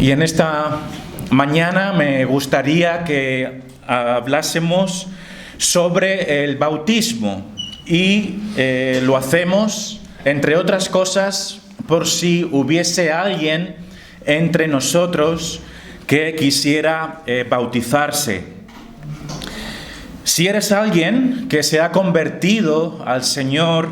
Y en esta mañana me gustaría que hablásemos sobre el bautismo y lo hacemos, entre otras cosas, por si hubiese alguien entre nosotros que quisiera bautizarse. Si eres alguien que se ha convertido al Señor,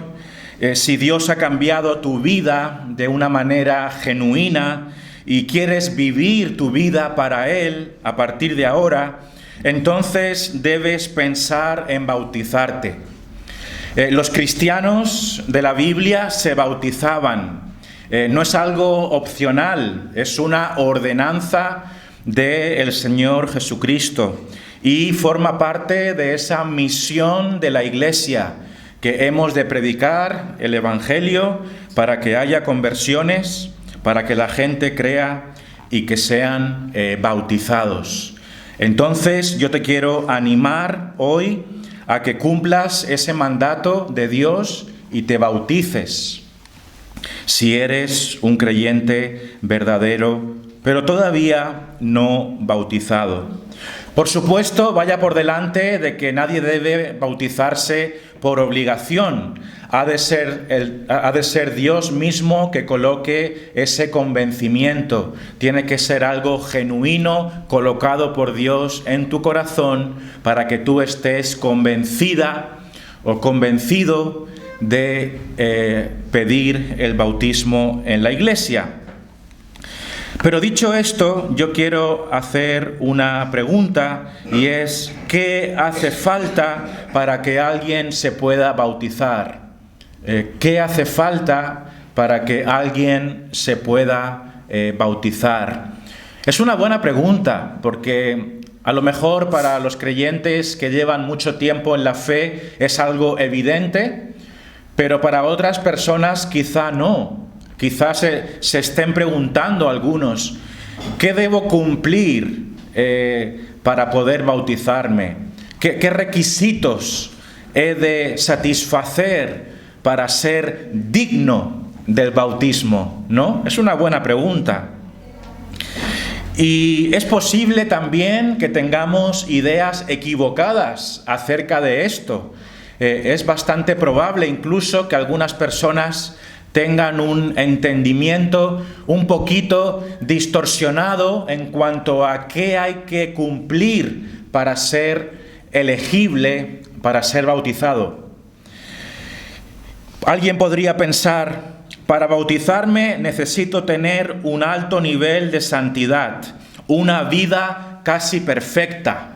si Dios ha cambiado tu vida de una manera genuina y quieres vivir tu vida para Él a partir de ahora, entonces debes pensar en bautizarte. Los cristianos de la Biblia se bautizaban. No es algo opcional, es una ordenanza del Señor Jesucristo y forma parte de esa misión de la Iglesia, que hemos de predicar el Evangelio para que haya conversiones, para que la gente crea y que sean bautizados. Entonces yo te quiero animar hoy a que cumplas ese mandato de Dios y te bautices, si eres un creyente verdadero, pero todavía no bautizado. Por supuesto, vaya por delante de que nadie debe bautizarse por obligación. Ha de ser Dios mismo que coloque ese convencimiento. Tiene que ser algo genuino, colocado por Dios en tu corazón, para que tú estés convencida o convencido de pedir el bautismo en la iglesia. Pero dicho esto, yo quiero hacer una pregunta y es: ¿qué hace falta para que alguien se pueda bautizar? ¿Qué hace falta para que alguien se pueda bautizar? Es una buena pregunta, porque a lo mejor para los creyentes que llevan mucho tiempo en la fe es algo evidente, pero para otras personas quizá no. Quizás se estén preguntando algunos: ¿qué debo cumplir para poder bautizarme? ¿Qué requisitos he de satisfacer para ser digno del bautismo? ¿No? Es una buena pregunta. Y es posible también que tengamos ideas equivocadas acerca de esto. Es bastante probable incluso que algunas personas tengan un entendimiento un poquito distorsionado en cuanto a qué hay que cumplir para ser elegible, para ser bautizado. Alguien podría pensar: para bautizarme necesito tener un alto nivel de santidad, una vida casi perfecta.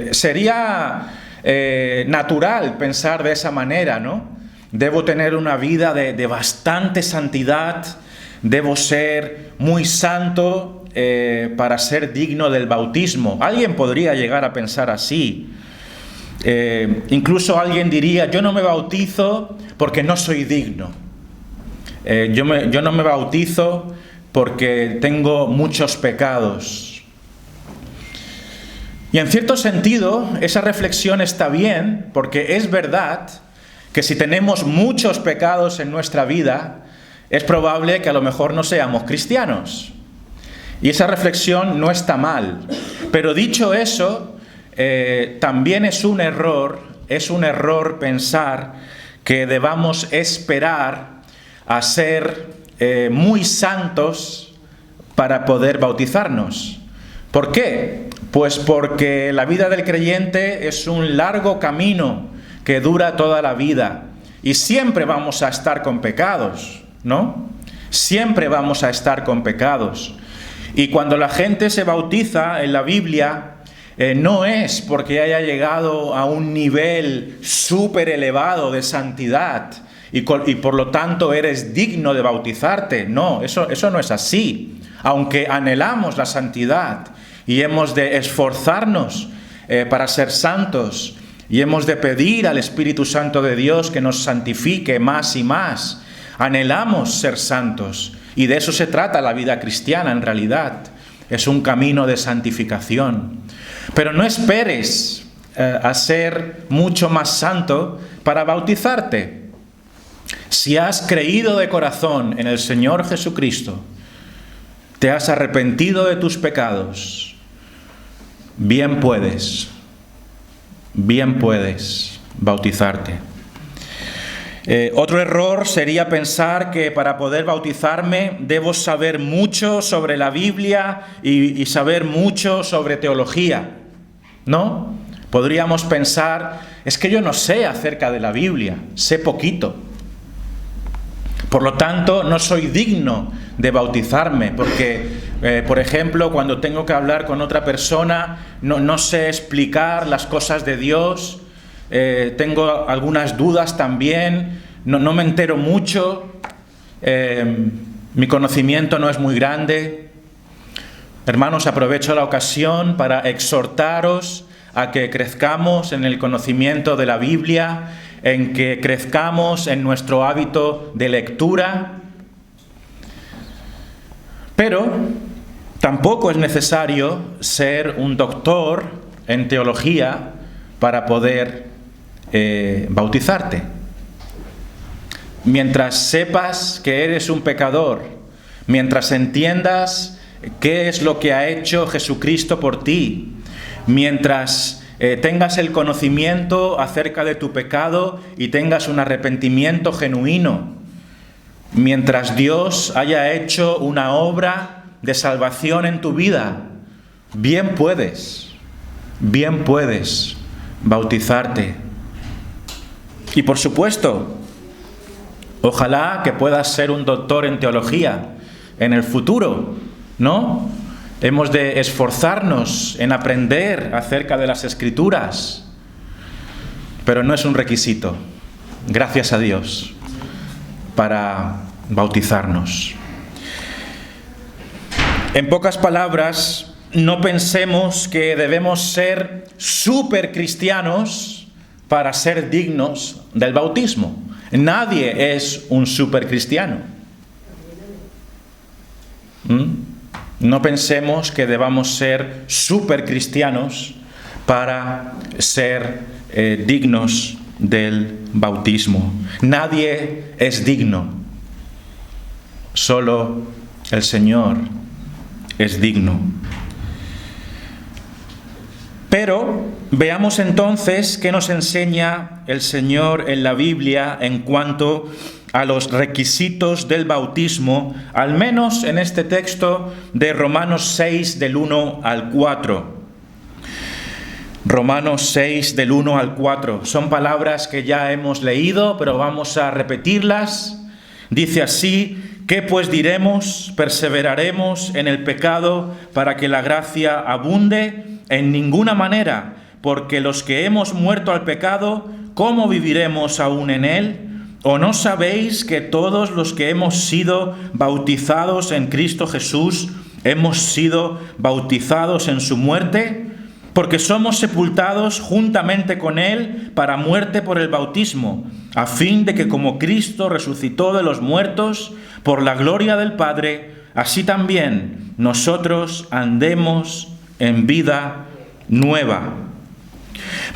Sería natural pensar de esa manera, ¿no? Debo tener una vida de bastante santidad, debo ser muy santo para ser digno del bautismo. Alguien podría llegar a pensar así. Incluso alguien diría: yo no me bautizo porque no soy digno. Yo no me bautizo porque tengo muchos pecados. Y en cierto sentido, esa reflexión está bien, porque es verdad que si tenemos muchos pecados en nuestra vida, es probable que a lo mejor no seamos cristianos. Y esa reflexión no está mal. Pero dicho eso, también es un error pensar que debamos esperar a ser muy santos para poder bautizarnos. ¿Por qué? Pues porque la vida del creyente es un largo camino que dura toda la vida, y siempre vamos a estar con pecados, ¿no? Siempre vamos a estar con pecados. Y cuando la gente se bautiza en la Biblia, no es porque haya llegado a un nivel súper elevado de santidad y por lo tanto eres digno de bautizarte. No, eso no es así. Aunque anhelamos la santidad y hemos de esforzarnos para ser santos, y hemos de pedir al Espíritu Santo de Dios que nos santifique más y más. Anhelamos ser santos, y de eso se trata la vida cristiana en realidad. Es un camino de santificación. Pero no esperes a ser mucho más santo para bautizarte. Si has creído de corazón en el Señor Jesucristo, ¿Te has arrepentido de tus pecados? Bien puedes bautizarte. Otro error sería pensar que para poder bautizarme debo saber mucho sobre la Biblia y saber mucho sobre teología, ¿no? Podríamos pensar, es que yo no sé acerca de la Biblia, sé poquito. Por lo tanto, no soy digno de bautizarme, porque, por ejemplo, cuando tengo que hablar con otra persona, no sé explicar las cosas de Dios, tengo algunas dudas también, no me entero mucho, mi conocimiento no es muy grande. Hermanos, aprovecho la ocasión para exhortaros a que crezcamos en el conocimiento de la Biblia, en que crezcamos en nuestro hábito de lectura. Pero tampoco es necesario ser un doctor en teología para poder bautizarte. Mientras sepas que eres un pecador, mientras entiendas qué es lo que ha hecho Jesucristo por ti, mientras tengas el conocimiento acerca de tu pecado y tengas un arrepentimiento genuino, mientras Dios haya hecho una obra de salvación en tu vida, bien puedes bautizarte. Y por supuesto, ojalá que puedas ser un doctor en teología en el futuro, ¿no? Hemos de esforzarnos en aprender acerca de las Escrituras, pero no es un requisito, gracias a Dios, para bautizarnos. En pocas palabras, no pensemos que debemos ser súper cristianos para ser dignos del bautismo. Nadie es un súper cristiano. No pensemos que debamos ser súper cristianos para ser dignos del bautismo. Nadie es digno. Solo el Señor es digno. Pero veamos entonces qué nos enseña el Señor en la Biblia en cuanto a los requisitos del bautismo, al menos en este texto de Romanos 6 del 1 al 4. Romanos 6 del 1 al 4. Son palabras que ya hemos leído, pero vamos a repetirlas. Dice así: ¿qué pues diremos? ¿Perseveraremos en el pecado para que la gracia abunde? En ninguna manera, porque los que hemos muerto al pecado, ¿cómo viviremos aún en él? ¿O no sabéis que todos los que hemos sido bautizados en Cristo Jesús, hemos sido bautizados en su muerte? Porque somos sepultados juntamente con Él para muerte por el bautismo, a fin de que como Cristo resucitó de los muertos por la gloria del Padre, así también nosotros andemos en vida nueva.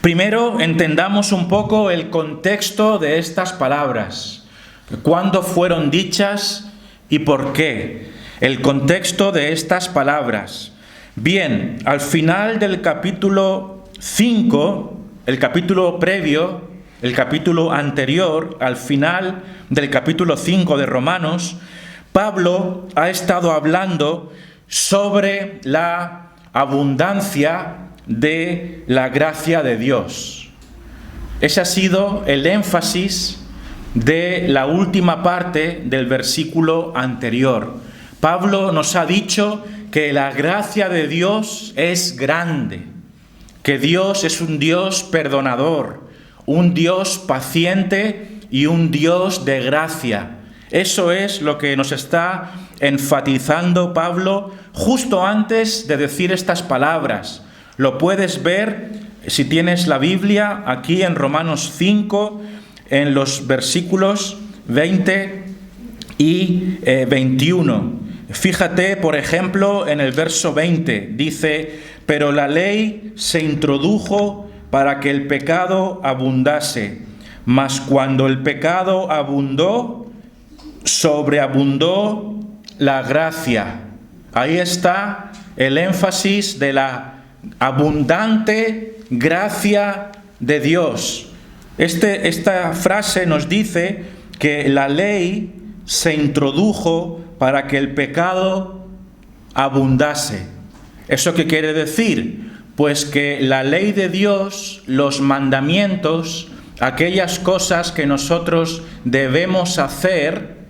Primero, entendamos un poco el contexto de estas palabras. ¿Cuándo fueron dichas y por qué? El contexto de estas palabras. Bien, al final del capítulo 5, el capítulo previo, el capítulo anterior, al final del capítulo 5 de Romanos, Pablo ha estado hablando sobre la abundancia de la gracia de Dios. Ese ha sido el énfasis de la última parte del versículo anterior. Pablo nos ha dicho que la gracia de Dios es grande, que Dios es un Dios perdonador, un Dios paciente y un Dios de gracia. Eso es lo que nos está enfatizando Pablo justo antes de decir estas palabras. Lo puedes ver, si tienes la Biblia, aquí en Romanos 5, en los versículos 20 y 21. Fíjate, por ejemplo, en el verso 20, dice: pero la ley se introdujo para que el pecado abundase, mas cuando el pecado abundó, sobreabundó la gracia, Ahí está el énfasis de la abundante gracia de Dios. Esta frase nos dice que la ley se introdujo para que el pecado abundase. ¿Eso qué quiere decir? Pues que la ley de Dios, los mandamientos, aquellas cosas que nosotros debemos hacer,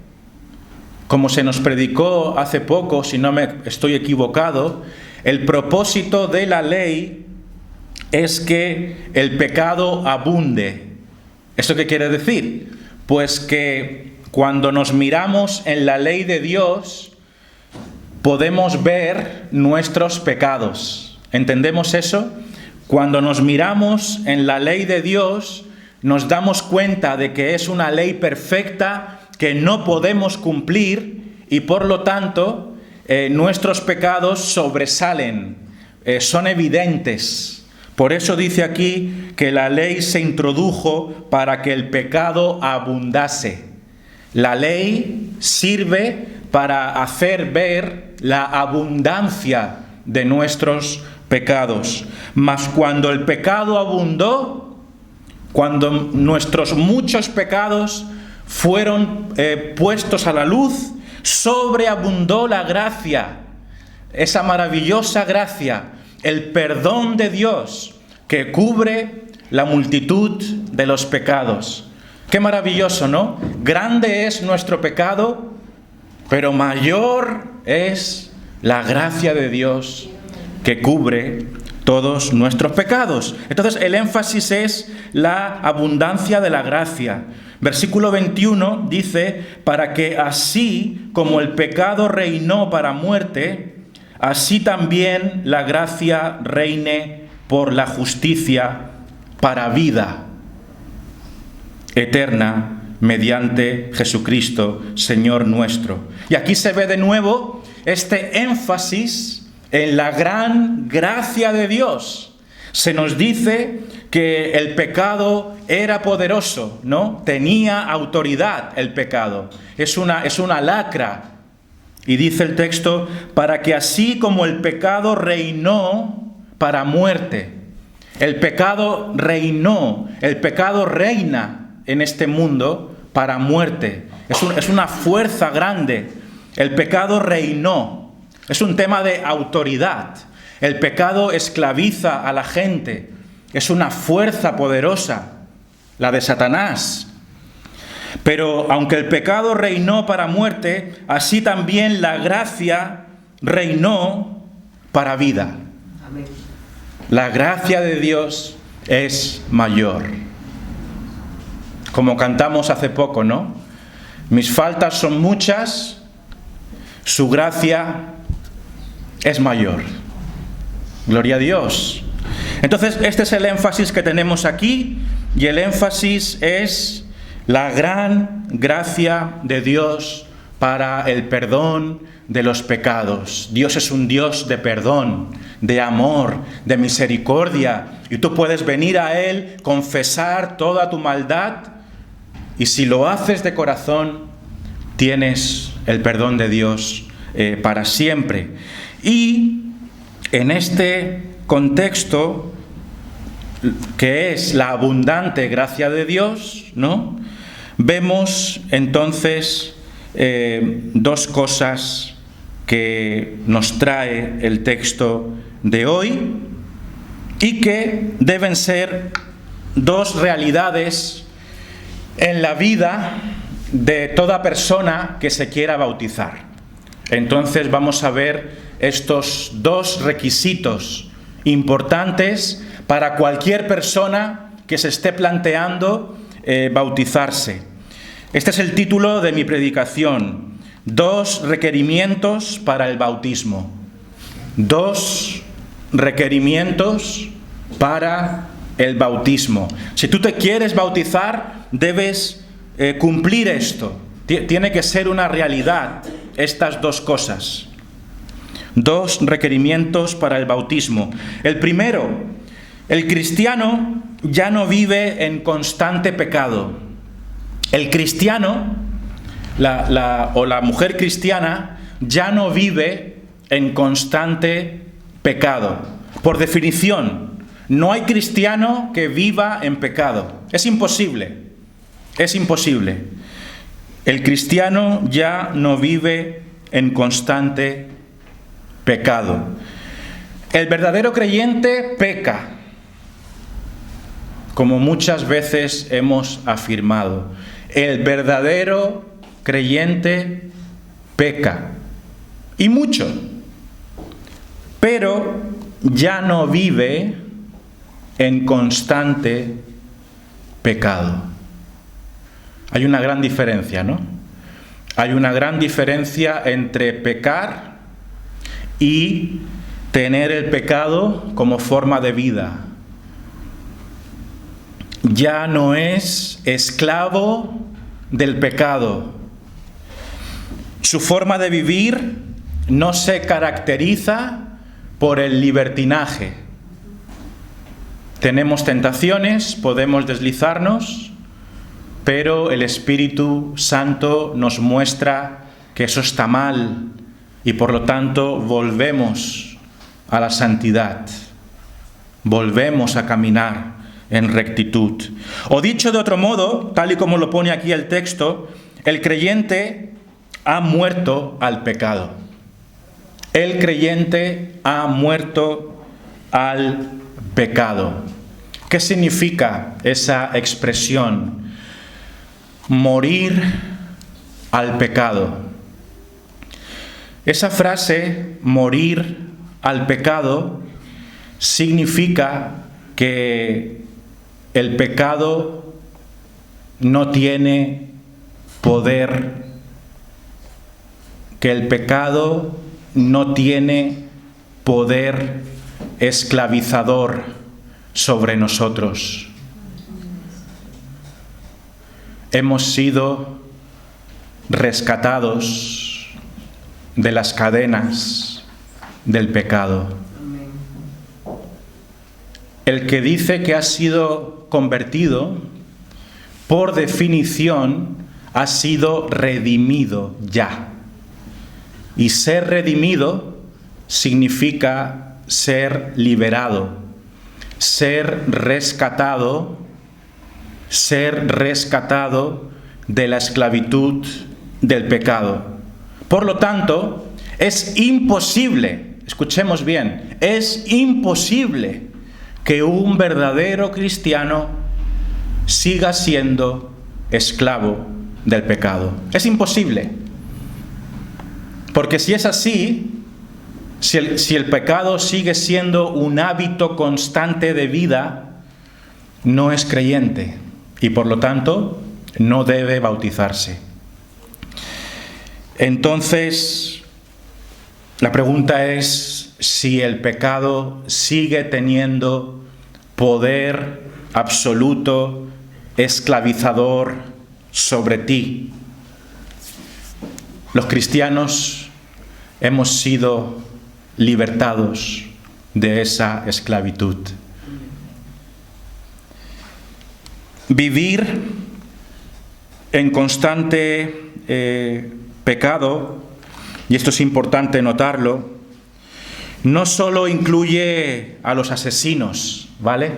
como se nos predicó hace poco, si no me estoy equivocado, el propósito de la ley es que el pecado abunde. ¿Eso qué quiere decir? Pues que cuando nos miramos en la ley de Dios, podemos ver nuestros pecados. ¿Entendemos eso? Cuando nos miramos en la ley de Dios, nos damos cuenta de que es una ley perfecta que no podemos cumplir y por lo tanto nuestros pecados sobresalen, son evidentes. Por eso dice aquí que la ley se introdujo para que el pecado abundase. La ley sirve para hacer ver la abundancia de nuestros pecados. Mas cuando el pecado abundó, cuando nuestros muchos pecados fueron puestos a la luz, sobreabundó la gracia, esa maravillosa gracia, el perdón de Dios que cubre la multitud de los pecados. Qué maravilloso, ¿no? Grande es nuestro pecado, pero mayor es la gracia de Dios que cubre todos nuestros pecados. Entonces el énfasis es la abundancia de la gracia. Versículo 21 dice, para que así como el pecado reinó para muerte, así también la gracia reine por la justicia para vida eterna mediante Jesucristo, Señor nuestro. Y aquí se ve de nuevo este énfasis en la gran gracia de Dios. Se nos dice que el pecado era poderoso, ¿no? Tenía autoridad el pecado. Es una lacra. Y dice el texto, para que así como el pecado reinó para muerte, el pecado reinó, el pecado reina en este mundo para muerte. Es una fuerza grande. El pecado reinó. Es un tema de autoridad. El pecado esclaviza a la gente. Es una fuerza poderosa, la de Satanás. Pero aunque el pecado reinó para muerte, así también la gracia reinó para vida. Amén. La gracia de Dios es mayor. Como cantamos hace poco, ¿no? Mis faltas son muchas, su gracia es mayor. Gloria a Dios. Entonces, este es el énfasis que tenemos aquí, y el énfasis es la gran gracia de Dios para el perdón de los pecados. Dios es un Dios de perdón, de amor, de misericordia, y tú puedes venir a Él, confesar toda tu maldad, y si lo haces de corazón, tienes el perdón de Dios para siempre. Y en este contexto, que es la abundante gracia de Dios, ¿no? Vemos entonces dos cosas que nos trae el texto de hoy y que deben ser dos realidades en la vida de toda persona que se quiera bautizar. Entonces vamos a ver estos dos requisitos importantes para cualquier persona que se esté planteando bautizarse. Este es el título de mi predicación: 2 requerimientos para el bautismo. 2 requerimientos para el bautismo. Si tú te quieres bautizar, debes cumplir esto. Tiene que ser una realidad estas dos cosas. 2 requerimientos para el bautismo. El primero, el cristiano ya no vive en constante pecado. El cristiano, la mujer cristiana, ya no vive en constante pecado. Por definición, no hay cristiano que viva en pecado. Es imposible. Es imposible. El cristiano ya no vive en constante pecado. El verdadero creyente peca, como muchas veces hemos afirmado. El verdadero creyente peca, y mucho, pero ya no vive en constante pecado. Hay una gran diferencia, ¿no? Hay una gran diferencia entre pecar y tener el pecado como forma de vida. Ya no es esclavo del pecado. Su forma de vivir no se caracteriza por el libertinaje. Tenemos tentaciones, podemos deslizarnos, pero el Espíritu Santo nos muestra que eso está mal y por lo tanto volvemos a la santidad, volvemos a caminar en rectitud. O dicho de otro modo, tal y como lo pone aquí el texto, el creyente ha muerto al pecado. El creyente ha muerto al pecado. ¿Qué significa esa expresión? Morir al pecado. Esa frase, morir al pecado, significa que el pecado no tiene poder, que el pecado no tiene poder esclavizador sobre nosotros. Hemos sido rescatados de las cadenas del pecado. El que dice que ha sido convertido, por definición, ha sido redimido ya. Y ser redimido significa ser liberado, ser rescatado de la esclavitud del pecado. Por lo tanto, es imposible, escuchemos bien, es imposible que un verdadero cristiano siga siendo esclavo del pecado. Es imposible. Porque si es así, si el pecado sigue siendo un hábito constante de vida, no es creyente y por lo tanto no debe bautizarse. Entonces, la pregunta es si el pecado sigue teniendo poder absoluto, esclavizador sobre ti. Los cristianos hemos sido libertados de esa esclavitud. Vivir en constante pecado, y esto es importante notarlo, no solo incluye a los asesinos, ¿vale?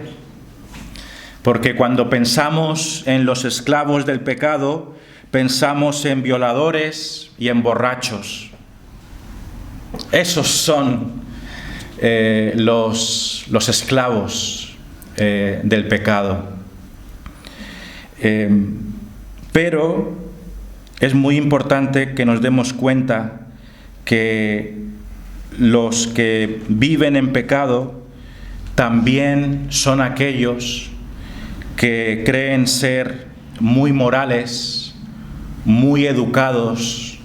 Porque cuando pensamos en los esclavos del pecado, pensamos en violadores y en borrachos. Esos son los esclavos del pecado. Pero es muy importante que nos demos cuenta que los que viven en pecado también son aquellos que creen ser muy morales, muy educados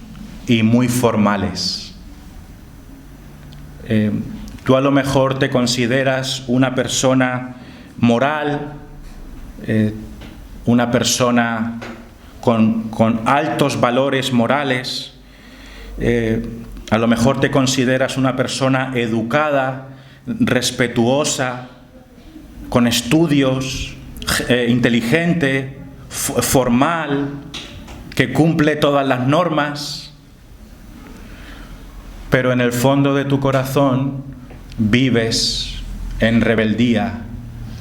y muy formales. Tú a lo mejor te consideras una persona moral, una persona con altos valores morales, a lo mejor te consideras una persona educada, respetuosa, con estudios, inteligente, formal, que cumple todas las normas. pero en el fondo de tu corazón vives en rebeldía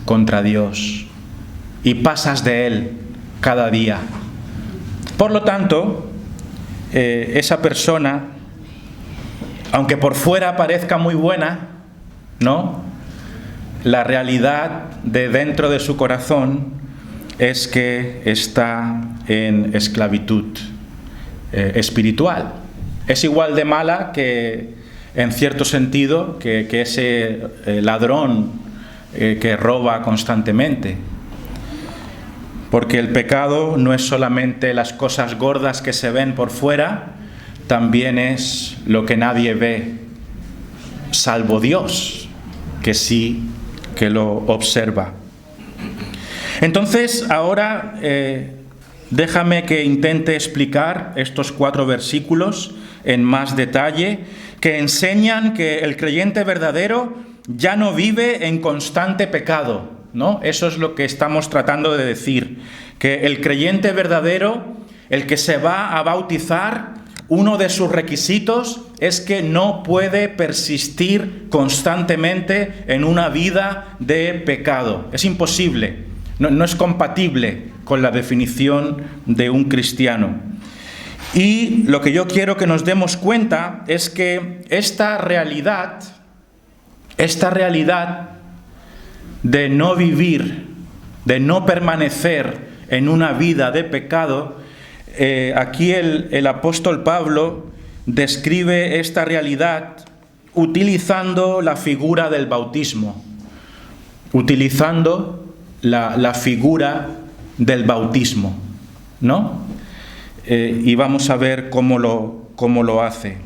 contra Dios y pasas de Él cada día. Por lo tanto, esa persona, aunque por fuera parezca muy buena, ¿no?, la realidad de dentro de su corazón es que está en esclavitud espiritual. Es igual de mala que, en cierto sentido, que ese ladrón que roba constantemente. Porque el pecado no es solamente las cosas gordas que se ven por fuera, también es lo que nadie ve, salvo Dios, que sí que lo observa. Entonces, ahora déjame que intente explicar estos 4 versículos en más detalle, que enseñan que el creyente verdadero ya no vive en constante pecado, ¿no? Eso es lo que estamos tratando de decir, que el creyente verdadero, el que se va a bautizar, uno de sus requisitos es que no puede persistir constantemente en una vida de pecado. Es imposible, no es compatible con la definición de un cristiano. Y lo que yo quiero que nos demos cuenta es que esta realidad de no vivir, de no permanecer en una vida de pecado, aquí el apóstol Pablo describe esta realidad utilizando la figura del bautismo, utilizando la figura del bautismo, ¿no? Y vamos a ver cómo lo hace.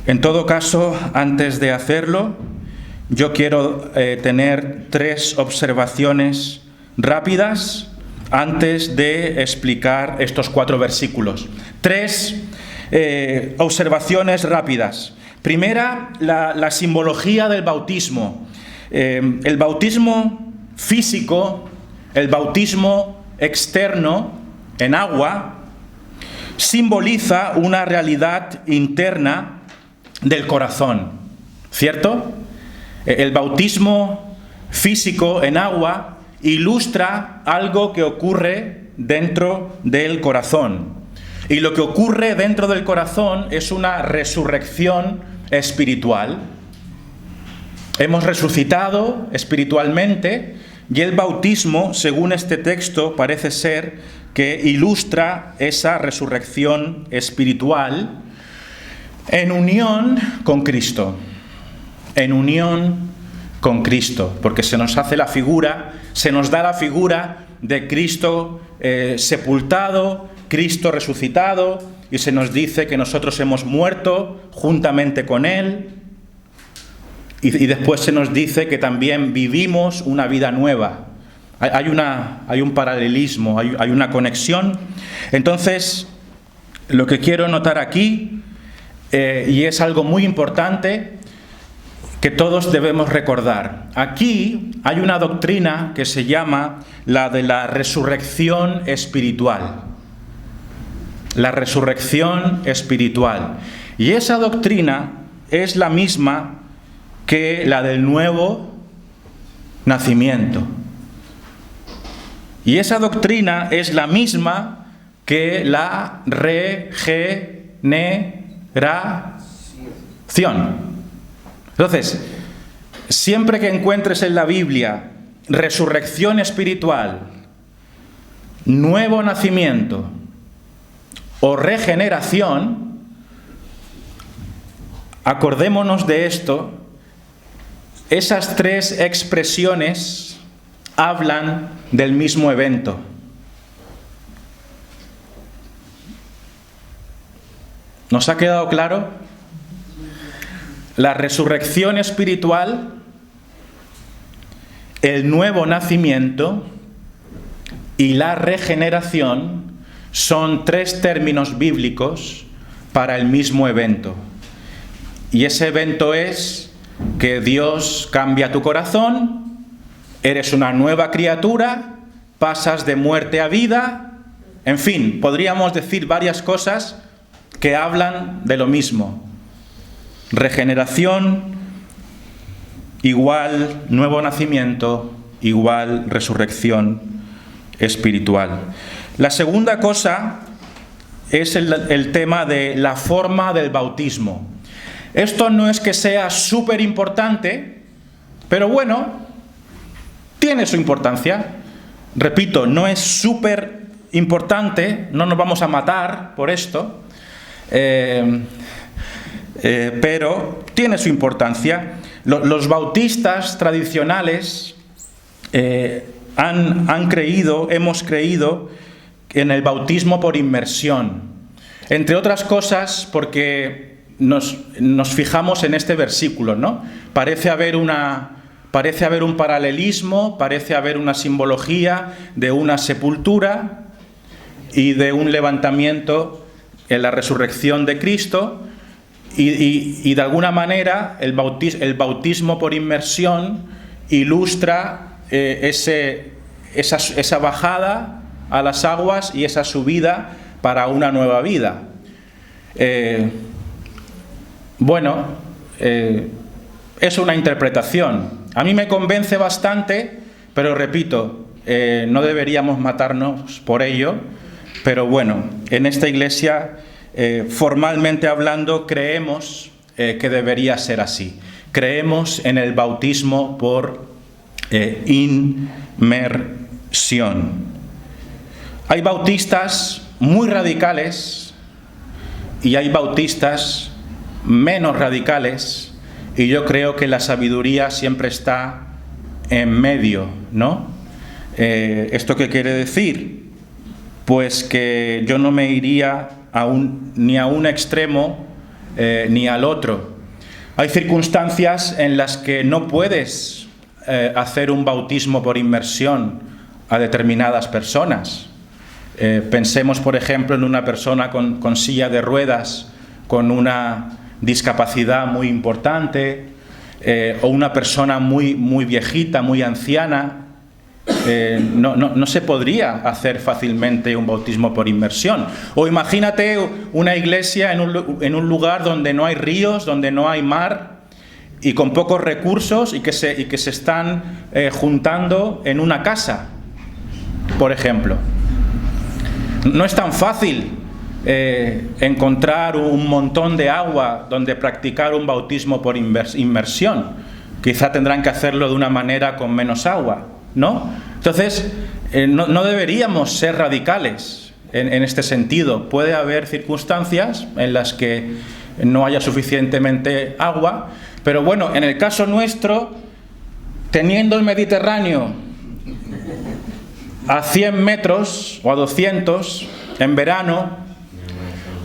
En todo caso, antes de hacerlo, yo quiero tener 3 observaciones rápidas antes de explicar estos 4 versículos. 3 observaciones rápidas. Primera, la simbología del bautismo. El bautismo físico, el bautismo externo en agua, simboliza una realidad interna del corazón, ¿cierto? El bautismo físico en agua ilustra algo que ocurre dentro del corazón. Y lo que ocurre dentro del corazón es una resurrección espiritual. Hemos resucitado espiritualmente y el bautismo, según este texto, parece ser que ilustra esa resurrección espiritual en unión con Cristo. En unión con Cristo, porque se nos hace la figura, se nos da la figura de Cristo sepultado, Cristo resucitado, y se nos dice que nosotros hemos muerto juntamente con Él, y después se nos dice que también vivimos una vida nueva. Hay un paralelismo, hay una conexión. Entonces, lo que quiero notar aquí, y es algo muy importante, que todos debemos recordar. Aquí hay una doctrina que se llama la de la resurrección espiritual. La resurrección espiritual. Y esa doctrina es la misma que la del nuevo nacimiento. Y esa doctrina es la misma que la regeneración. Entonces, siempre que encuentres en la Biblia resurrección espiritual, nuevo nacimiento o regeneración, acordémonos de esto, esas 3 expresiones hablan del mismo evento. ¿Nos ha quedado claro? La resurrección espiritual, el nuevo nacimiento y la regeneración son 3 términos bíblicos para el mismo evento. Y ese evento es que Dios cambia tu corazón, eres una nueva criatura, pasas de muerte a vida, en fin, podríamos decir varias cosas, que hablan de lo mismo. Regeneración igual nuevo nacimiento, igual resurrección espiritual. La segunda cosa es el tema de la forma del bautismo. Esto no es que sea súper importante, pero bueno, tiene su importancia. Repito, no es súper importante, no nos vamos a matar por esto, pero tiene su importancia. Los bautistas tradicionales hemos creído en el bautismo por inmersión, entre otras cosas porque nos fijamos en este versículo, ¿no? Parece haber un paralelismo, parece haber una simbología de una sepultura y de un levantamiento en la resurrección de Cristo, y de alguna manera el bautismo por inmersión ilustra esa bajada a las aguas y esa subida para una nueva vida. Es una interpretación. A mí me convence bastante, pero repito, no deberíamos matarnos por ello. Pero bueno, en esta iglesia, formalmente hablando, creemos que debería ser así. Creemos en el bautismo por inmersión. Hay bautistas muy radicales y hay bautistas menos radicales, y yo creo que la sabiduría siempre está en medio, ¿no? ¿Esto qué quiere decir? Pues que yo no me iría ni a un extremo ni al otro. Hay circunstancias en las que no puedes hacer un bautismo por inmersión a determinadas personas. Pensemos, por ejemplo, en una persona con silla de ruedas, con una discapacidad muy importante, o una persona muy viejita, muy anciana. No se podría hacer fácilmente un bautismo por inmersión. O imagínate una iglesia en un lugar donde no hay ríos, donde no hay mar, y con pocos recursos, y que se están juntando en una casa, por ejemplo. No es tan fácil encontrar un montón de agua donde practicar un bautismo por inmersión. Quizá tendrán que hacerlo de una manera con menos agua, ¿no? Entonces, no deberíamos ser radicales en este sentido. Puede haber circunstancias en las que no haya suficientemente agua, pero bueno, en el caso nuestro, teniendo el Mediterráneo a 100 metros o a 200 en verano,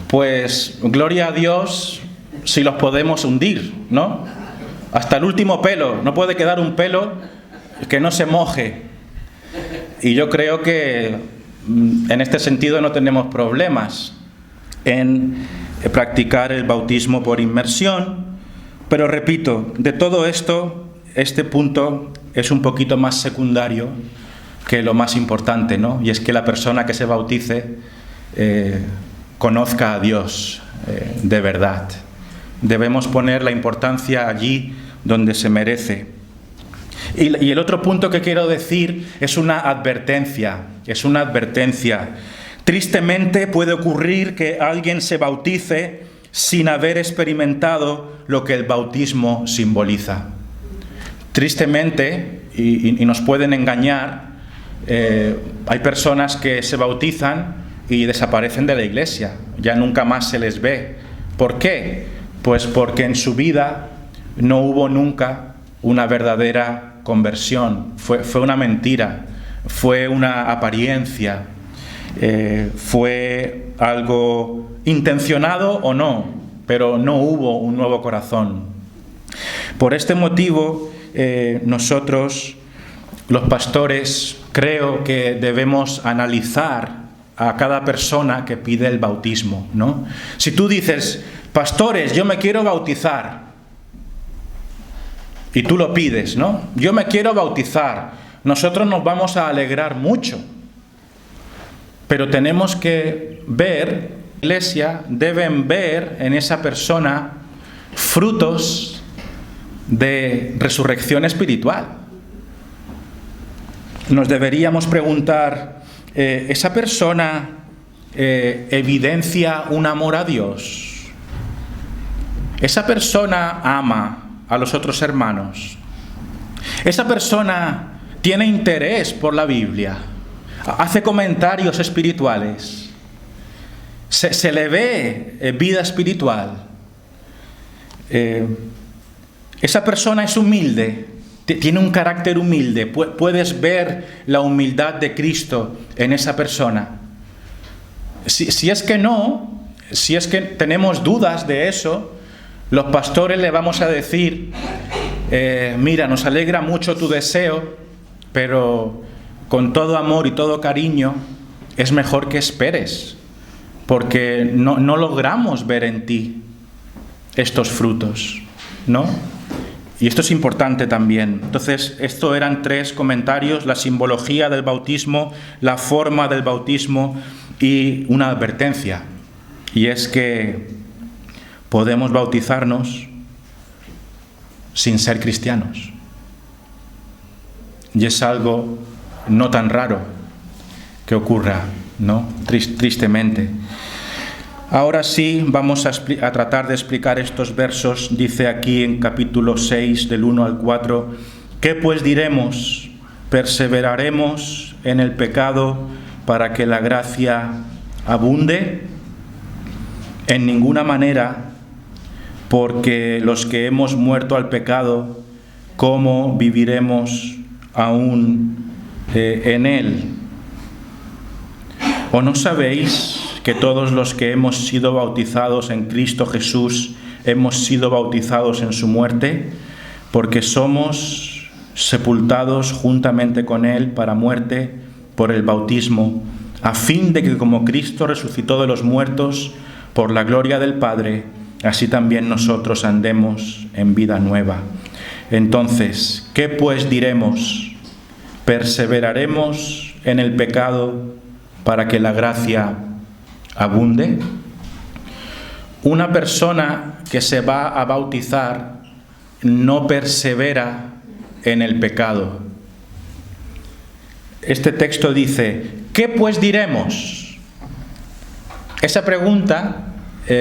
pues gloria a Dios si los podemos hundir, ¿no? Hasta el último pelo, no puede quedar un pelo que no se moje. Y yo creo que en este sentido no tenemos problemas en practicar el bautismo por inmersión, pero repito, de todo esto, este punto es un poquito más secundario que lo más importante, ¿no? Y es que la persona que se bautice conozca a Dios de verdad. Debemos poner la importancia allí donde se merece. Y el otro punto que quiero decir es una advertencia. Tristemente puede ocurrir que alguien se bautice sin haber experimentado lo que el bautismo simboliza. Tristemente, y nos pueden engañar, hay personas que se bautizan y desaparecen de la iglesia, ya nunca más se les ve. ¿Por qué? Pues porque en su vida no hubo nunca una verdadera conversión, fue una mentira, fue una apariencia, fue algo intencionado o no, pero no hubo un nuevo corazón. Por este motivo, nosotros, los pastores, creo que debemos analizar a cada persona que pide el bautismo, ¿no? Si tú dices, pastores, yo me quiero bautizar, y tú lo pides, ¿no? Yo me quiero bautizar, nosotros nos vamos a alegrar mucho, pero tenemos que ver Iglesia deben ver en esa persona frutos de resurrección espiritual. Nos deberíamos preguntar, ¿esa persona evidencia un amor a Dios? ¿Esa persona ama a los otros hermanos? ¿Esa persona tiene interés por la Biblia? ¿Hace comentarios espirituales? ¿Se le ve vida espiritual? Esa persona es humilde, tiene un carácter humilde. Puedes ver la humildad de Cristo en esa persona. Si es que no, si es que tenemos dudas de eso, los pastores le vamos a decir, mira, nos alegra mucho tu deseo, pero con todo amor y todo cariño es mejor que esperes, porque no logramos ver en ti estos frutos, ¿no? Y esto es importante también. Entonces, esto eran 3 comentarios: la simbología del bautismo, la forma del bautismo y una advertencia. Y es que podemos bautizarnos sin ser cristianos. Y es algo no tan raro que ocurra, ¿no? Tristemente. Ahora sí, vamos a tratar de explicar estos versos. Dice aquí en capítulo 6, del 1 al 4, ¿qué pues diremos? ¿Perseveraremos en el pecado para que la gracia abunde? En ninguna manera, porque los que hemos muerto al pecado, ¿cómo viviremos aún en él? ¿O no sabéis que todos los que hemos sido bautizados en Cristo Jesús hemos sido bautizados en su muerte? Porque somos sepultados juntamente con Él para muerte por el bautismo, a fin de que como Cristo resucitó de los muertos por la gloria del Padre, así también nosotros andemos en vida nueva. Entonces, ¿qué pues diremos? ¿Perseveraremos en el pecado para que la gracia abunde? Una persona que se va a bautizar no persevera en el pecado. Este texto dice, ¿qué pues diremos? Esa pregunta,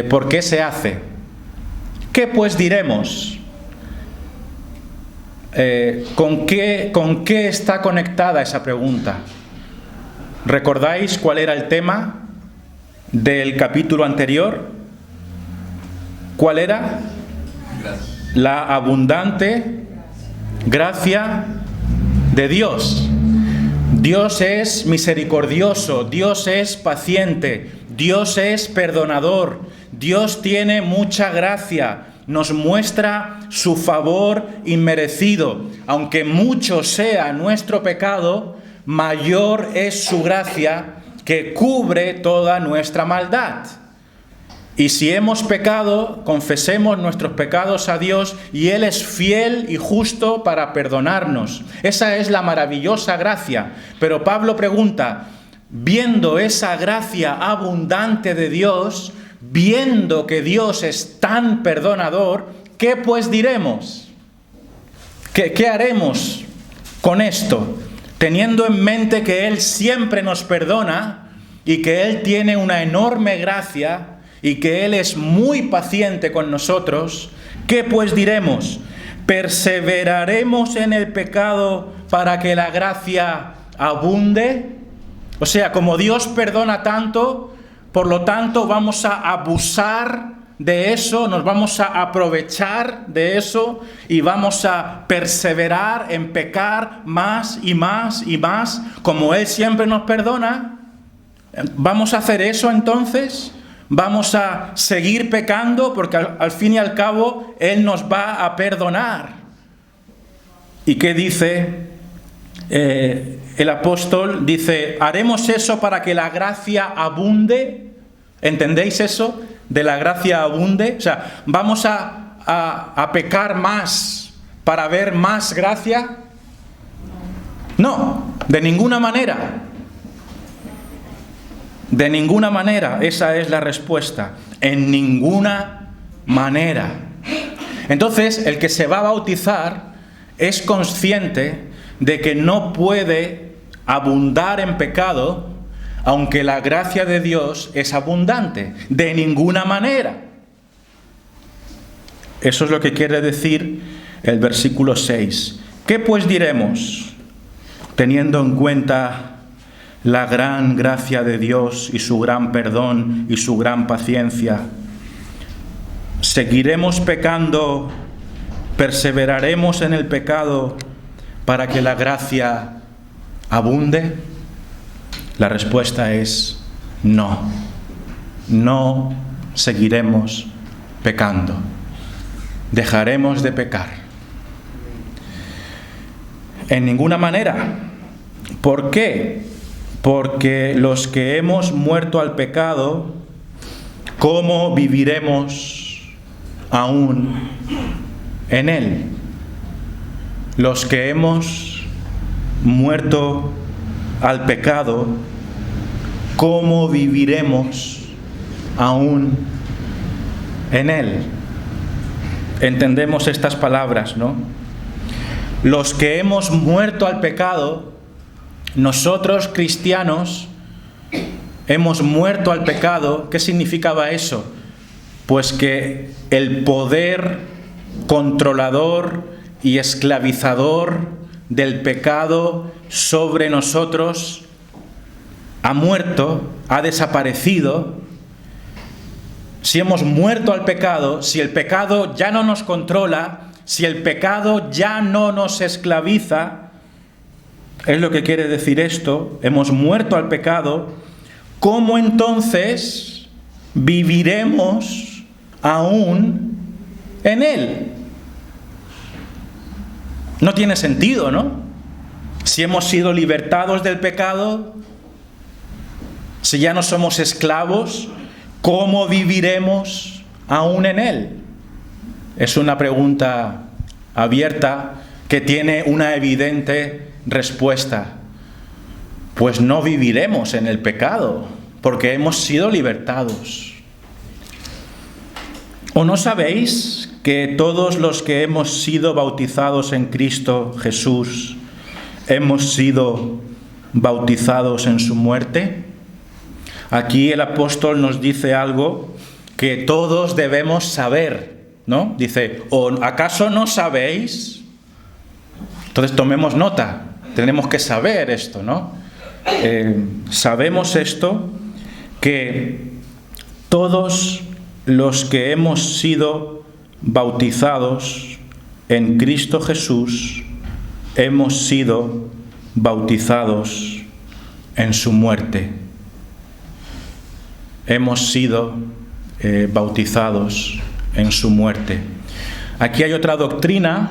¿por qué se hace? ¿Qué pues diremos? ¿Con qué está conectada esa pregunta? ¿Recordáis cuál era el tema del capítulo anterior? ¿Cuál era? La abundante gracia de Dios. Dios es misericordioso, Dios es paciente, Dios es perdonador, Dios tiene mucha gracia, nos muestra su favor inmerecido. Aunque mucho sea nuestro pecado, mayor es su gracia que cubre toda nuestra maldad. Y si hemos pecado, confesemos nuestros pecados a Dios y Él es fiel y justo para perdonarnos. Esa es la maravillosa gracia. Pero Pablo pregunta, viendo esa gracia abundante de Dios, viendo que Dios es tan perdonador, ¿qué pues diremos? ¿Qué haremos con esto? Teniendo en mente que Él siempre nos perdona y que Él tiene una enorme gracia y que Él es muy paciente con nosotros, ¿qué pues diremos? ¿Perseveraremos en el pecado para que la gracia abunde? O sea, como Dios perdona tanto, por lo tanto vamos a abusar de eso, nos vamos a aprovechar de eso y vamos a perseverar en pecar más y más y más, como Él siempre nos perdona. ¿Vamos a hacer eso entonces? ¿Vamos a seguir pecando? Porque al fin y al cabo Él nos va a perdonar. ¿Y qué dice el apóstol? Dice, ¿haremos eso para que la gracia abunde? ¿Entendéis eso? De la gracia abunde. O sea, ¿vamos a pecar más para ver más gracia? No, de ninguna manera. De ninguna manera, esa es la respuesta. En ninguna manera. Entonces, el que se va a bautizar es consciente de que no puede abundar en pecado, aunque la gracia de Dios es abundante. De ninguna manera. Eso es lo que quiere decir el versículo 6. ¿Qué pues diremos, teniendo en cuenta la gran gracia de Dios y su gran perdón y su gran paciencia? ¿Seguiremos pecando? ¿Perseveraremos en el pecado para que la gracia abunde? La respuesta es no. No seguiremos pecando. Dejaremos de pecar. En ninguna manera. ¿Por qué? Porque los que hemos muerto al pecado, ¿cómo viviremos aún en él? Los que hemos muerto al pecado, ¿cómo viviremos aún en él? Entendemos estas palabras, ¿no? Los que hemos muerto al pecado, nosotros cristianos hemos muerto al pecado. ¿Qué significaba eso? Pues que el poder controlador y esclavizador del pecado sobre nosotros ha muerto, ha desaparecido. Si hemos muerto al pecado, si el pecado ya no nos controla, si el pecado ya no nos esclaviza, es lo que quiere decir esto, hemos muerto al pecado, ¿cómo entonces viviremos aún en él? No tiene sentido, ¿no? Si hemos sido libertados del pecado, si ya no somos esclavos, ¿cómo viviremos aún en él? Es una pregunta abierta que tiene una evidente respuesta. Pues no viviremos en el pecado, porque hemos sido libertados. ¿O no sabéis que todos los que hemos sido bautizados en Cristo Jesús, hemos sido bautizados en su muerte? Aquí el apóstol nos dice algo que todos debemos saber, ¿no? Dice, ¿o acaso no sabéis? Entonces tomemos nota, tenemos que saber esto, ¿no? Sabemos esto, que todos los que hemos sido bautizados en Cristo Jesús, hemos sido bautizados en su muerte. Hemos sido bautizados en su muerte. Aquí hay otra doctrina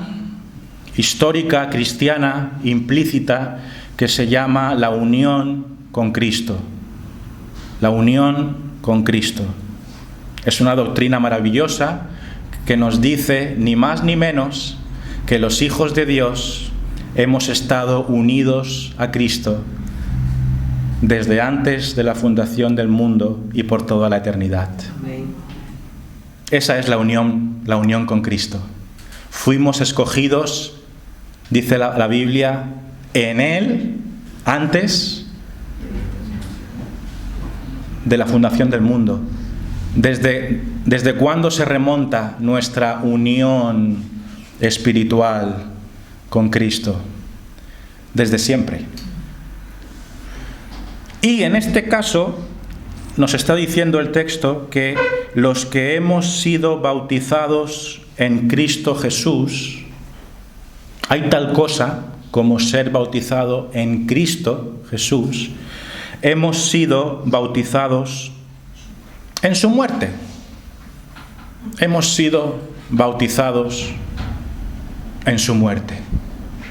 histórica, cristiana, implícita, que se llama la unión con Cristo. La unión con Cristo. Es una doctrina maravillosa que nos dice, ni más ni menos, que los hijos de Dios hemos estado unidos a Cristo desde antes de la fundación del mundo y por toda la eternidad. Amén. Esa es la unión con Cristo. Fuimos escogidos, dice la Biblia, en Él antes de la fundación del mundo. ¿Desde cuándo se remonta nuestra unión espiritual con Cristo? Desde siempre. Y en este caso nos está diciendo el texto que los que hemos sido bautizados en Cristo Jesús, hay tal cosa como ser bautizado en Cristo Jesús, hemos sido bautizados en su muerte. Hemos sido bautizados en su muerte.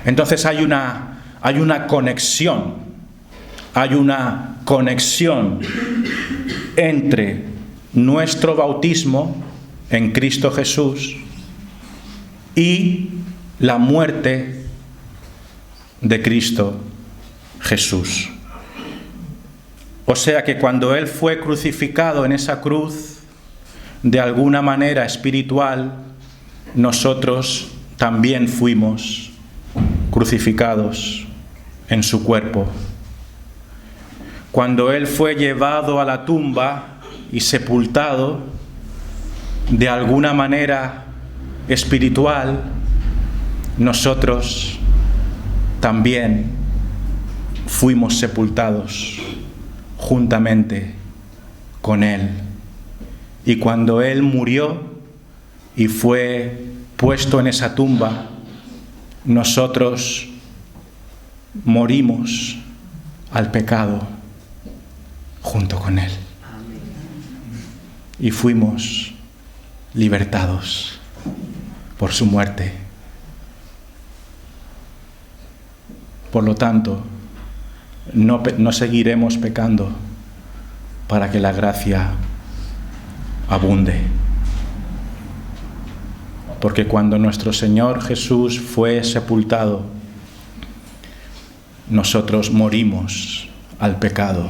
Entonces hay una conexión. Hay una conexión entre nuestro bautismo en Cristo Jesús y la muerte de Cristo Jesús. O sea que cuando Él fue crucificado en esa cruz, de alguna manera espiritual, nosotros también fuimos crucificados en su cuerpo. Cuando Él fue llevado a la tumba y sepultado, de alguna manera espiritual, nosotros también fuimos sepultados juntamente con Él. Y cuando Él murió y fue puesto en esa tumba, nosotros morimos al pecado junto con Él. Y fuimos libertados por su muerte. Por lo tanto, no seguiremos pecando para que la gracia abunde. Porque cuando nuestro Señor Jesús fue sepultado, nosotros morimos al pecado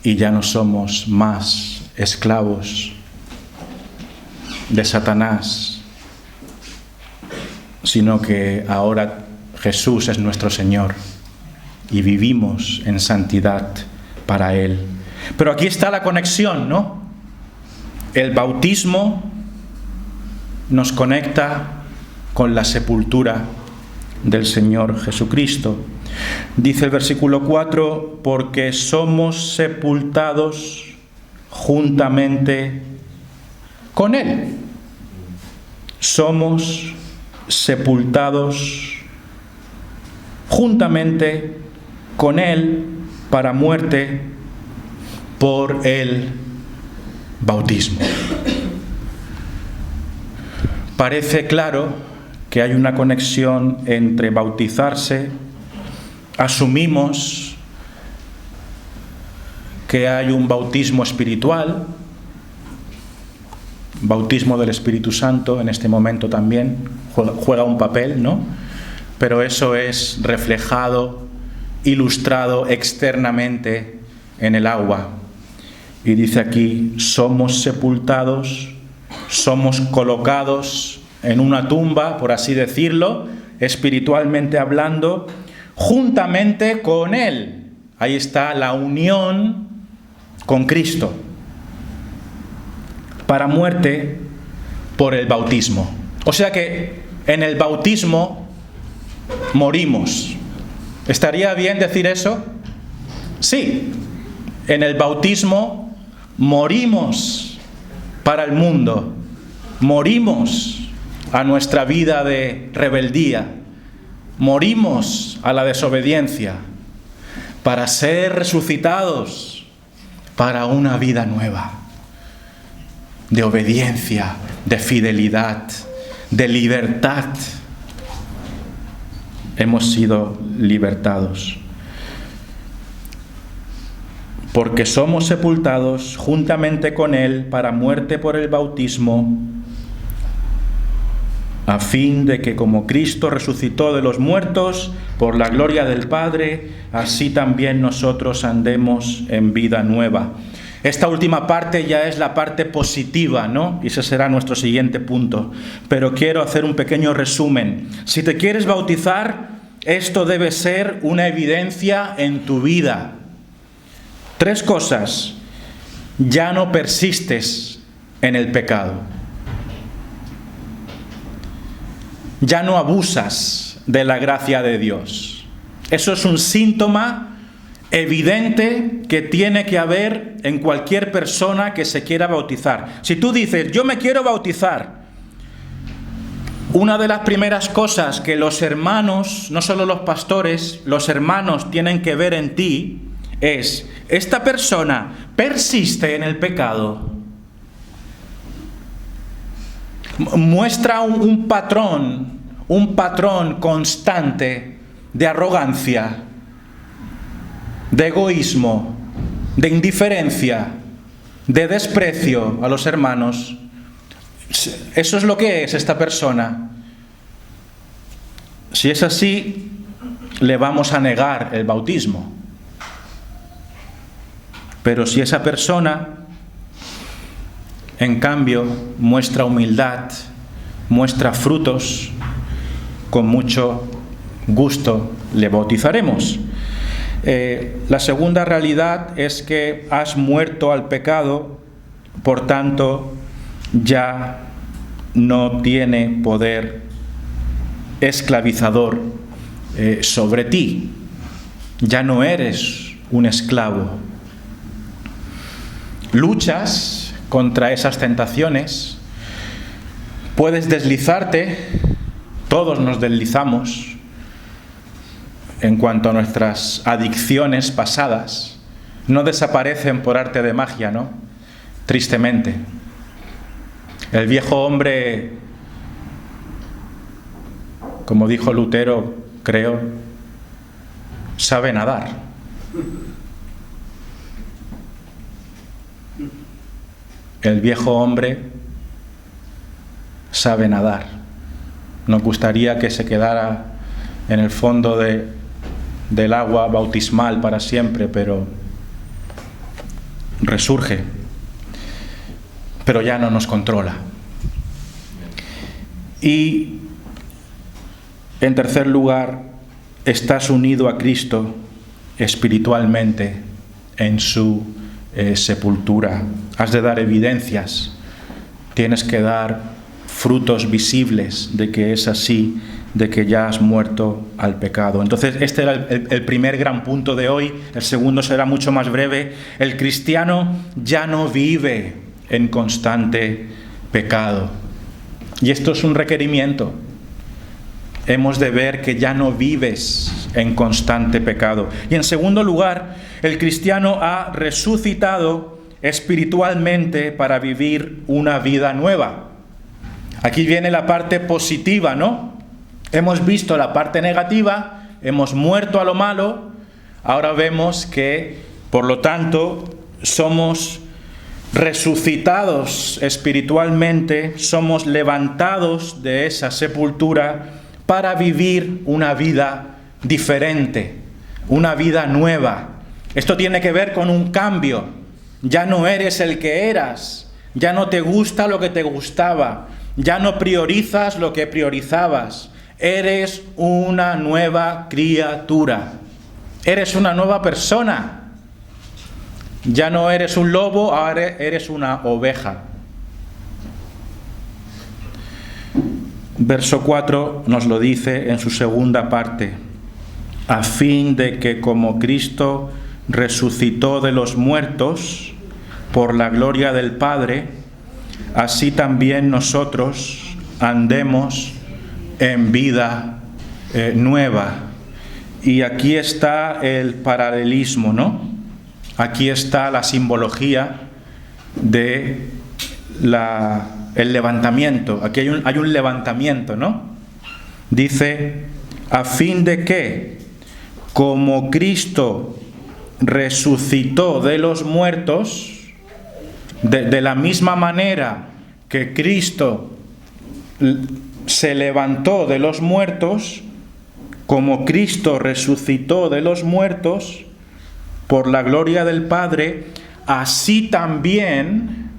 y ya no somos más esclavos de Satanás, sino que ahora Jesús es nuestro Señor y vivimos en santidad para Él. Pero aquí está la conexión, ¿no? El bautismo nos conecta con la sepultura del Señor Jesucristo. Dice el versículo 4, porque somos sepultados juntamente con Él. Somos sepultados juntamente con Él para muerte por el bautismo. Parece claro que hay una conexión entre bautizarse. Asumimos que hay un bautismo espiritual, bautismo del Espíritu Santo en este momento también juega un papel, ¿no? Pero eso es reflejado, ilustrado externamente en el agua. Y dice aquí, somos sepultados, somos colocados en una tumba, por así decirlo, espiritualmente hablando, juntamente con Él. Ahí está la unión con Cristo, para muerte por el bautismo. O sea que en el bautismo morimos. ¿Estaría bien decir eso? Sí, en el bautismo morimos para el mundo, morimos a nuestra vida de rebeldía, morimos a la desobediencia, para ser resucitados para una vida nueva, de obediencia, de fidelidad, de libertad. Hemos sido libertados. Porque somos sepultados juntamente con Él para muerte por el bautismo, a fin de que como Cristo resucitó de los muertos por la gloria del Padre, así también nosotros andemos en vida nueva. Esta última parte ya es la parte positiva, ¿no? Y ese será nuestro siguiente punto. Pero quiero hacer un pequeño resumen. Si te quieres bautizar, esto debe ser una evidencia en tu vida. 3 cosas. Ya no persistes en el pecado. Ya no abusas de la gracia de Dios. Eso es un síntoma evidente que tiene que haber en cualquier persona que se quiera bautizar. Si tú dices, yo me quiero bautizar, una de las primeras cosas que los hermanos, no solo los pastores, los hermanos tienen que ver en ti es, esta persona persiste en el pecado. Muestra un patrón constante de arrogancia, de egoísmo, de indiferencia, de desprecio a los hermanos. Eso es lo que es esta persona. Si es así, le vamos a negar el bautismo. Pero si esa persona, en cambio, muestra humildad, muestra frutos, con mucho gusto le bautizaremos. La segunda realidad es que has muerto al pecado, por tanto, ya no tiene poder esclavizador sobre ti. Ya no eres un esclavo. Luchas contra esas tentaciones, puedes deslizarte, todos nos deslizamos en cuanto a nuestras adicciones pasadas, no desaparecen por arte de magia, ¿no? Tristemente. El viejo hombre, como dijo Lutero, creo, sabe nadar. El viejo hombre sabe nadar. Nos gustaría que se quedara en el fondo del agua bautismal para siempre, pero resurge. Pero ya no nos controla. Y, en tercer lugar, estás unido a Cristo espiritualmente en su sepultura. Has de dar evidencias, tienes que dar frutos visibles de que es así, de que ya has muerto al pecado. Entonces, este era el primer gran punto de hoy. El segundo será mucho más breve. El cristiano ya no vive en constante pecado. Y esto es un requerimiento. Hemos de ver que ya no vives en constante pecado. Y en segundo lugar, el cristiano ha resucitado espiritualmente para vivir una vida nueva. Aquí viene la parte positiva, ¿no? Hemos visto la parte negativa, hemos muerto a lo malo, ahora vemos que, por lo tanto, somos resucitados espiritualmente, somos levantados de esa sepultura para vivir una vida diferente, una vida nueva. Esto tiene que ver con un cambio. Ya no eres el que eras, ya no te gusta lo que te gustaba, ya no priorizas lo que priorizabas. Eres una nueva criatura, eres una nueva persona. Ya no eres un lobo, ahora eres una oveja. Verso 4 nos lo dice en su segunda parte: a fin de que como Cristo resucitó de los muertos por la gloria del Padre, así también nosotros andemos en vida nueva. Y aquí está el paralelismo, ¿no? Aquí está la simbología de el levantamiento. Aquí hay un levantamiento, ¿no? Dice, a fin de que, como Cristo resucitó de los muertos, de la misma manera que Cristo se levantó de los muertos, como Cristo resucitó de los muertos, por la gloria del Padre, así también,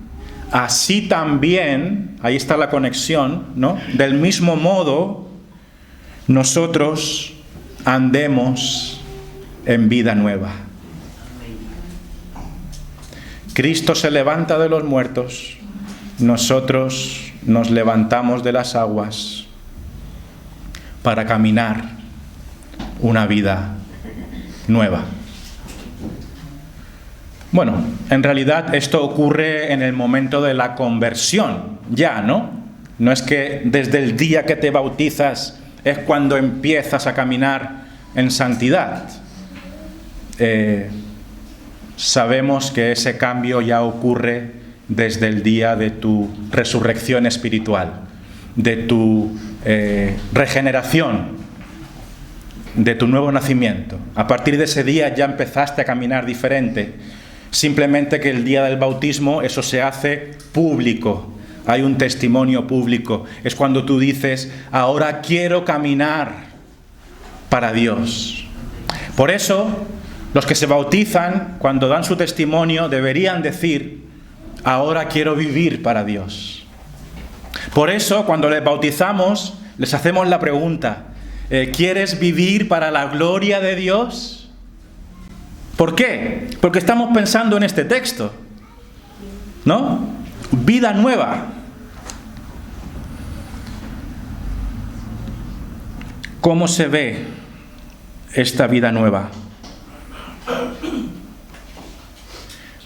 ahí está la conexión, ¿no? Del mismo modo, nosotros andemos en vida nueva. Cristo se levanta de los muertos, nosotros nos levantamos de las aguas para caminar una vida nueva. Bueno, en realidad esto ocurre en el momento de la conversión, ya, ¿no? No es que desde el día que te bautizas es cuando empiezas a caminar en santidad. Sabemos que ese cambio ya ocurre desde el día de tu resurrección espiritual, de tu regeneración, de tu nuevo nacimiento. A partir de ese día ya empezaste a caminar diferente. Simplemente que el día del bautismo eso se hace público. Hay un testimonio público. Es cuando tú dices, ahora quiero caminar para Dios. Por eso, Los que se bautizan, cuando dan su testimonio, deberían decir: ahora quiero vivir para Dios. Por eso, cuando les bautizamos, les hacemos la pregunta: ¿quieres vivir para la gloria de Dios? ¿Por qué? Porque estamos pensando en este texto, ¿no? Vida nueva. ¿Cómo se ve esta vida nueva?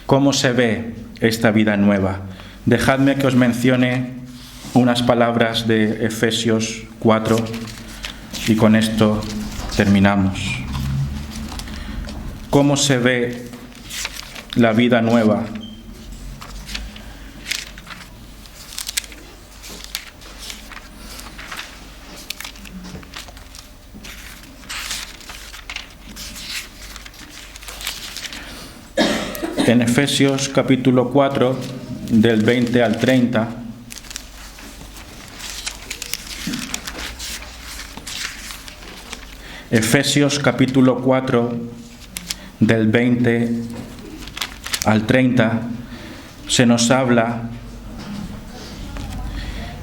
¿Cómo se ve esta vida nueva? Dejadme que os mencione unas palabras de Efesios 4 y con esto terminamos. ¿Cómo se ve la vida nueva? En Efesios capítulo 4, del 20 al 30, Efesios capítulo 4, del 20 al 30, se nos habla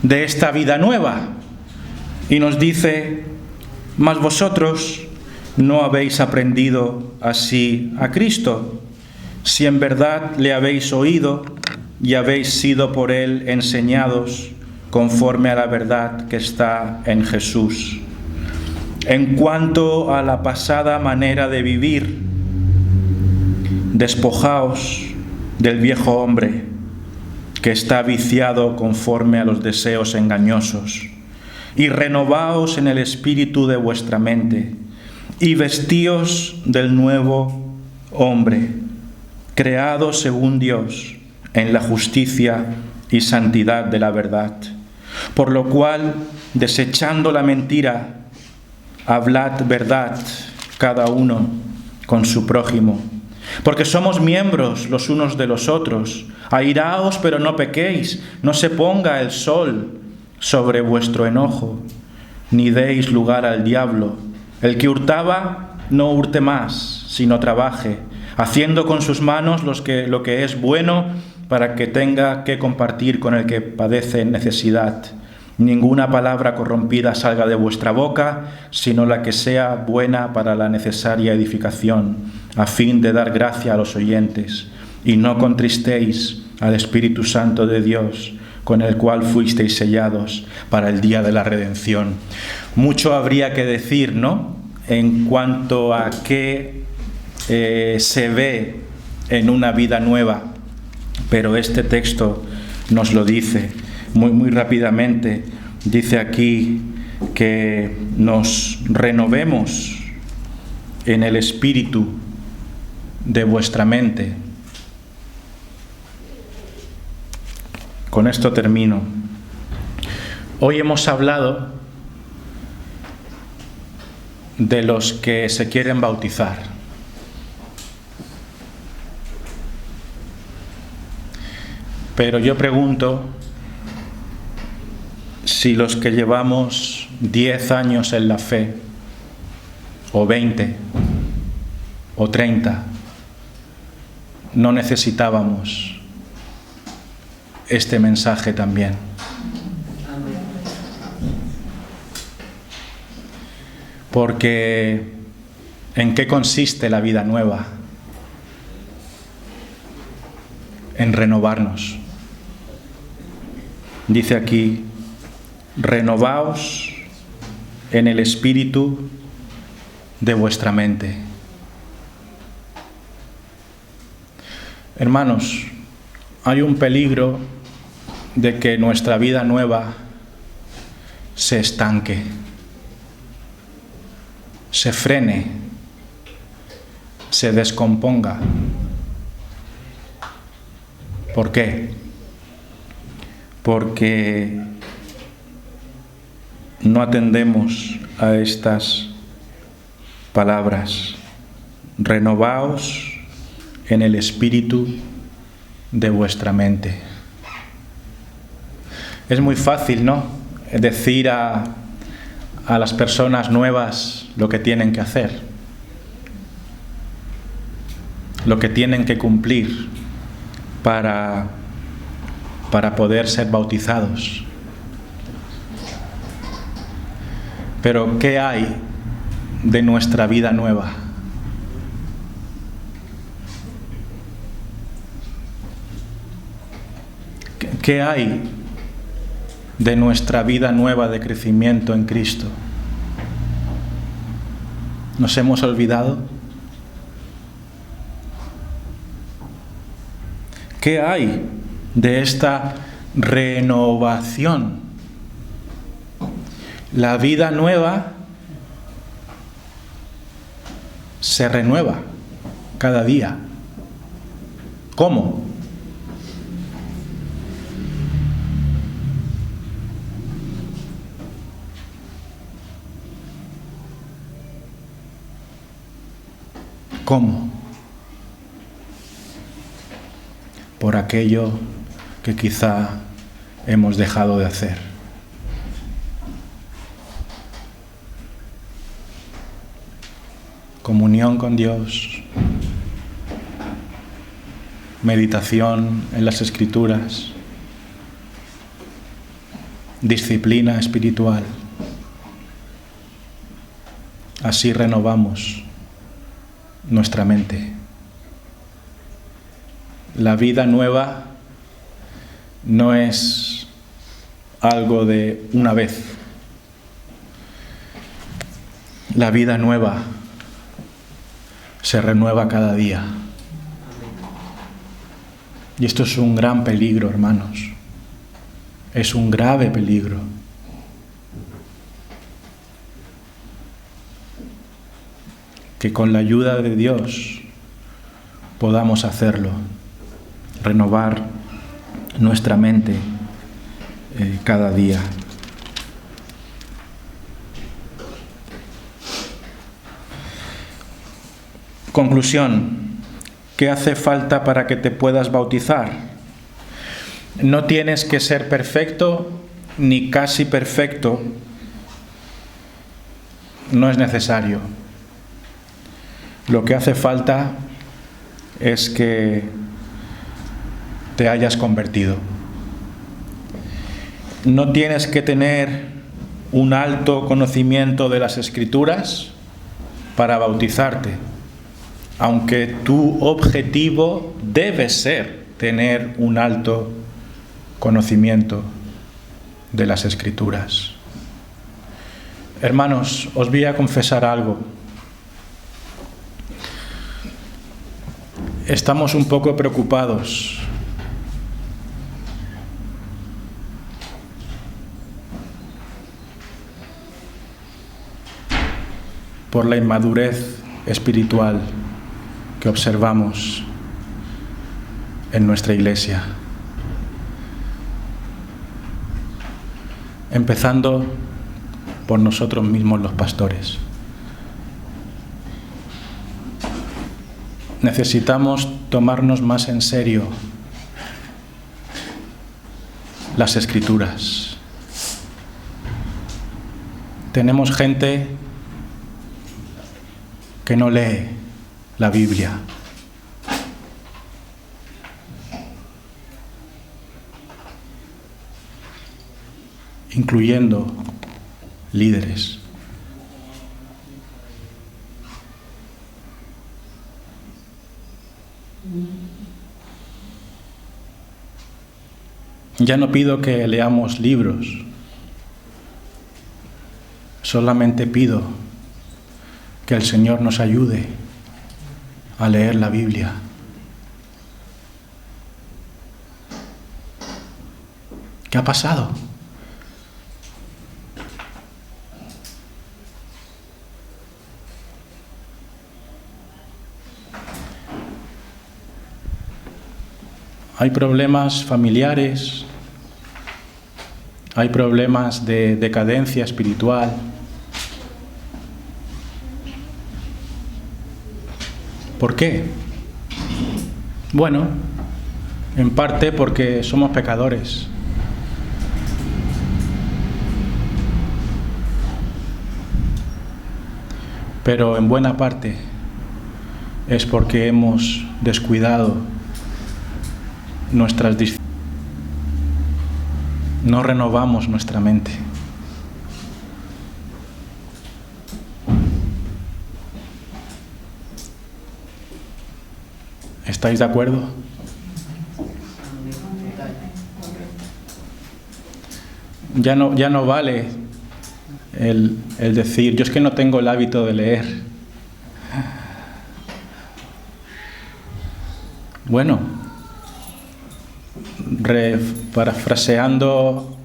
de esta vida nueva y nos dice: mas vosotros no habéis aprendido así a Cristo, si en verdad le habéis oído y habéis sido por él enseñados conforme a la verdad que está en Jesús. En cuanto a la pasada manera de vivir, despojaos del viejo hombre que está viciado conforme a los deseos engañosos, y renovaos en el espíritu de vuestra mente, y vestíos del nuevo hombre, creado según Dios en la justicia y santidad de la verdad. Por lo cual, desechando la mentira, hablad verdad cada uno con su prójimo, porque somos miembros los unos de los otros. Airaos, pero no pequéis, no se ponga el sol sobre vuestro enojo, ni deis lugar al diablo. El que hurtaba, no hurte más, sino trabaje, haciendo con sus manos lo que es bueno, para que tenga que compartir con el que padece necesidad. Ninguna palabra corrompida salga de vuestra boca, sino la que sea buena para la necesaria edificación, a fin de dar gracia a los oyentes. Y no contristéis al Espíritu Santo de Dios, con el cual fuisteis sellados para el día de la redención. Mucho habría que decir, ¿no?, en cuanto a qué se ve en una vida nueva, pero este texto nos lo dice muy rápidamente. Dice aquí que nos renovemos en el espíritu de vuestra mente. Con esto termino. Hoy hemos hablado de los que se quieren bautizar. Pero yo pregunto si los que llevamos 10 años en la fe, o 20, o 30, no necesitábamos este mensaje también. Porque ¿en qué consiste la vida nueva? En renovarnos. Dice aquí: renovaos en el espíritu de vuestra mente. Hermanos, hay un peligro de que nuestra vida nueva se estanque, se frene, se descomponga. ¿Por qué? Porque no atendemos a estas palabras. Renovaos en el espíritu de vuestra mente. Es muy fácil, ¿no?, decir a las personas nuevas lo que tienen que hacer. lo que tienen que cumplir para poder ser bautizados. Pero ¿qué hay de nuestra vida nueva? ¿Qué hay de nuestra vida nueva de crecimiento en Cristo? ¿Nos hemos olvidado? ¿Qué hay de esta renovación? La vida nueva se renueva cada día. ¿Cómo? ¿Cómo? Por aquello que quizá hemos dejado de hacer. Comunión con Dios, meditación en las Escrituras, disciplina espiritual. Así renovamos nuestra mente. La vida nueva no es algo de una vez. La vida nueva se renueva cada día. Y esto es un gran peligro, hermanos. Es un grave peligro. Que con la ayuda de Dios podamos hacerlo, renovar nuestra mente cada día. Conclusión, ¿qué hace falta para que te puedas bautizar? No tienes que ser perfecto ni casi perfecto, no es necesario. Lo que hace falta es que te hayas convertido. No tienes que tener un alto conocimiento de las Escrituras para bautizarte, aunque tu objetivo debe ser tener un alto conocimiento de las Escrituras. Hermanos, os voy a confesar algo. Estamos un poco preocupados por la inmadurez espiritual que observamos en nuestra iglesia. Empezando por nosotros mismos los pastores. Necesitamos tomarnos más en serio las Escrituras. Tenemos gente que no lee la Biblia. Incluyendo líderes. Ya no pido que leamos libros, solamente pido que el Señor nos ayude a leer la Biblia. ¿Qué ha pasado? Hay problemas familiares, hay problemas de decadencia espiritual. ¿Por qué? Bueno, en parte porque somos pecadores. Pero en buena parte es porque hemos descuidado nuestras disciplinas. No renovamos nuestra mente. ¿Estáis de acuerdo? Ya no vale el decir, yo es que no tengo el hábito de leer. Bueno, parafraseando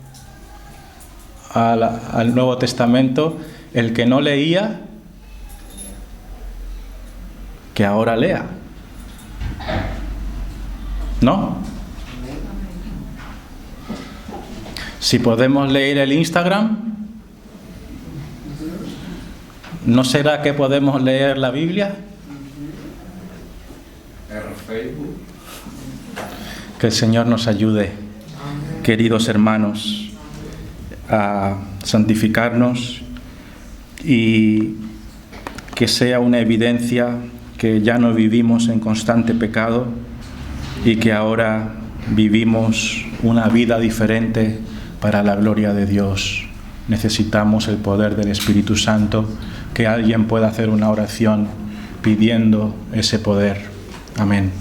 al Nuevo Testamento, el que no leía, que ahora lea. ¿No? Si podemos leer el Instagram, ¿no será que podemos leer la Biblia? Que el Señor nos ayude, queridos hermanos, a santificarnos y que sea una evidencia que ya no vivimos en constante pecado y que ahora vivimos una vida diferente para la gloria de Dios. Necesitamos el poder del Espíritu Santo, que alguien pueda hacer una oración pidiendo ese poder. Amén.